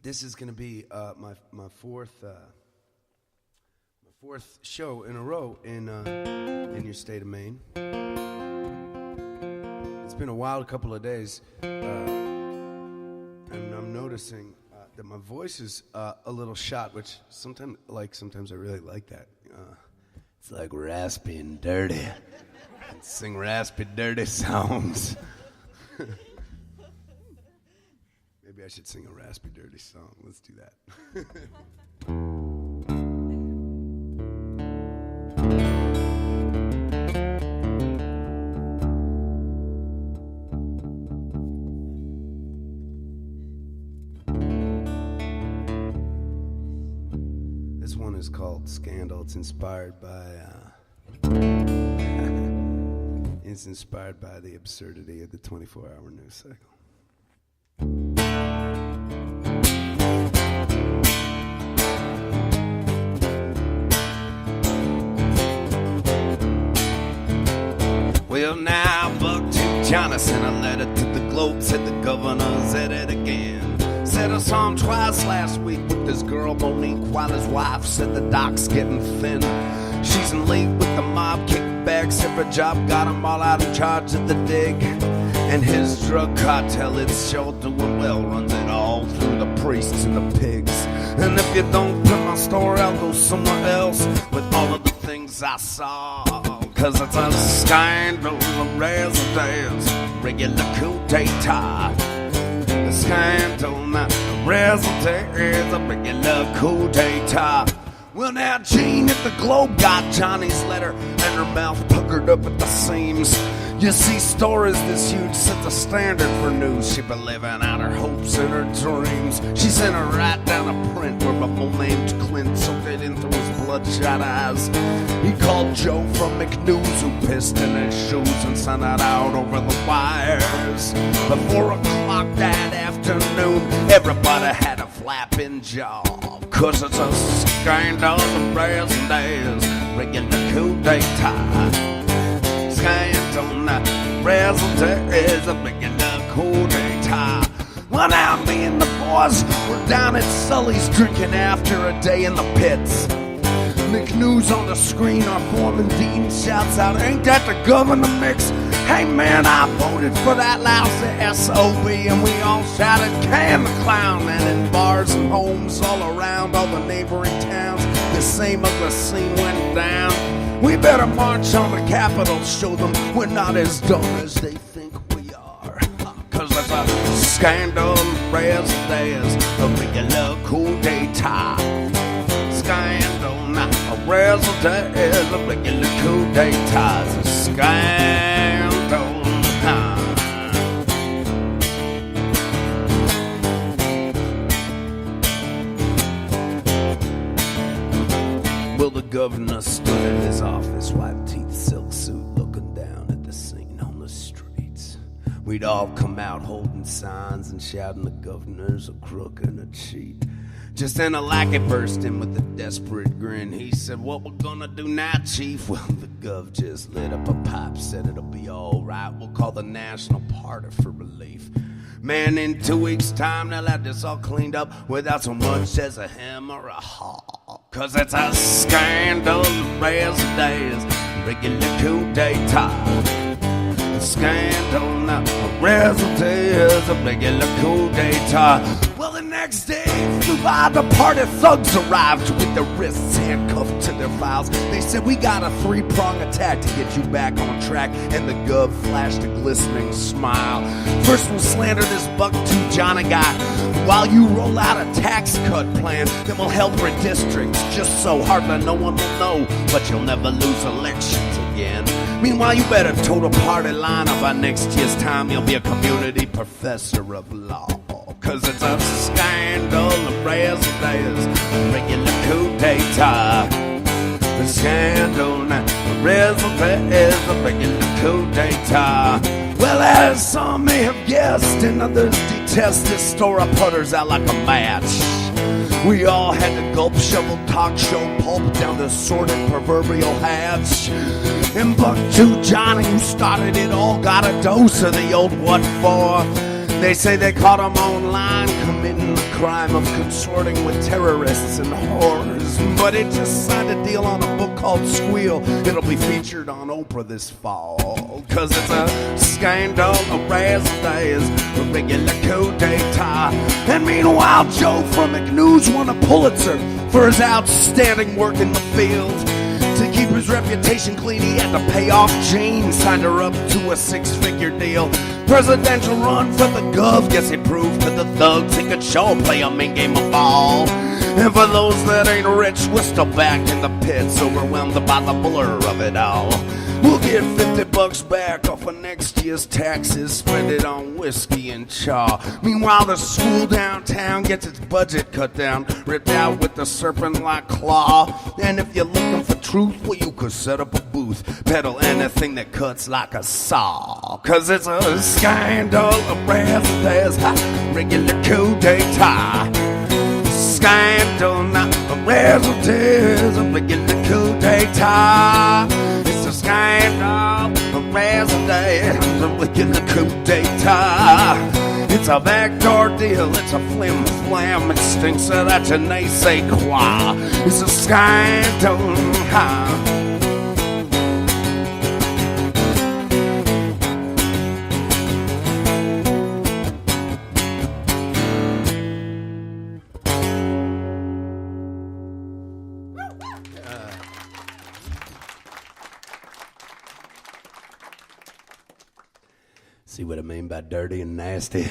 This is going to be my fourth show in a row in your state of Maine. It's been a wild couple of days, and I'm noticing that my voice is a little shot, which sometimes I really like that. It's like raspy and dirty. I can sing raspy, dirty songs. Maybe I should sing a raspy, dirty song. Let's do that. This one is called Scandal. It's inspired by the absurdity of the 24-hour news cycle. Well, now Buck to Johnny sent a letter to the Globe, said the governor's at it again. Said I saw him twice last week with this girl Monique, while his wife said the doc's getting thin. She's in league with the mob, kickbacks, every job got him all out in charge of the dig. And his drug cartel, it's sure doing well, runs it all through the priests and the pigs. And if you don't put my story, I'll go somewhere else with all of the things I saw. Cause it's a scandal of residence, regular coup d'etat. The scandal, not the residence, is a regular coup d'etat. Well, now Jean at the Globe got Johnny's letter, and her mouth puckered up at the seams. You see, stories this huge set the standard for news. She been living out her hopes and her dreams. She sent her right down a print where a bull named Clint soaked it in through his bloodshot eyes. He called Joe from McNews, who pissed in his shoes and sent it out over the wires. By 4 o'clock that afternoon, everybody had a flapping jaw. Cause it's a scandal of present days, regular coup d'etat. Scandal, not present is a regular coup d'etat. Well, now me and the boys were down at Sully's drinking after a day in the pits. McNews on the screen, our foreman Dean shouts out, ain't that the governor mix? Hey man, I voted for that lousy SOB, and we all shouted, can the clown. And in bars and homes all around all the neighboring towns, the same ugly scene went down. We better march on the Capitol, show them we're not as dumb as they think we are. Cause that's a scandal of days, a regular coup d'etat. Scandal, not a resident is a regular coup d'etat. It's a scandal. Well, the governor stood in his office, white teeth, silk suit, looking down at the scene on the streets. We'd all come out holding signs and shouting the governor's a crook and a cheat. Just then a lackey burst in with a desperate grin. He said, what we're gonna do now, chief? Well, the gov just lit up a pipe, said it'll be all right. We'll call the National Party for relief. Man, in 2 weeks' time, they'll have this all cleaned up without so much as a hem or a haw. Cause it's a scandal of days, regular coup d'etat. A scandal, not a residence, a regular coup d'etat. Well, the next day, flew by, the party thugs arrived with their wrists handcuffed to their files. They said, we got a 3-prong attack to get you back on track. And the gov flashed a glistening smile. First we'll slander this Buck to Johnny guy while you roll out a tax cut plan. Then we'll help redistricts just so hardly no one will know, but you'll never lose elections again. Meanwhile, you better toe the party line, or by next year's time you'll be a community professor of law. Cause it's a scandal of days, regular coup d'etat. The scandal, not the result is a regular coup d'etat. Well, as some may have guessed, and others detest, this story putters out like a match. We all had to gulp, shovel, talk show, pulp down the sordid proverbial hatch. And Buck to Johnny, who started it all, got a dose of the old what for. They say they caught him online committing the crime of consorting with terrorists and whores. But he just signed a deal on a book called Squeal. It'll be featured on Oprah this fall. Cause it's a scandal, a razzle days, a regular coup d'etat. And meanwhile, Joe from McNews won a Pulitzer for his outstanding work in the field. To keep his reputation clean, he had to pay off Jane, signed her up to a 6-figure deal. Presidential run for the gov, guess he proved to the thugs he could sure play a mean game of ball. And for those that ain't rich, we're still back in the pits, overwhelmed by the blur of it all. We'll get $50 back off of next year's taxes, spend it on whiskey and chaw. Meanwhile, the school downtown gets its budget cut down, ripped out with the serpent-like claw. And if you're looking for truth, well, you could set up a booth, peddle anything that cuts like a saw. Cause it's a scandal, a razzle-dazzle, regular coup d'etat. Scandal, not a razzle-dazzle, a regular coup d'etat. It's a scandal, a razzle-dazzle, a regular coup d'etat. It's a backdoor deal, it's a flim-flam, it stinks of that je ne sais quoi. It's a scandal, huh? See what I mean by dirty and nasty?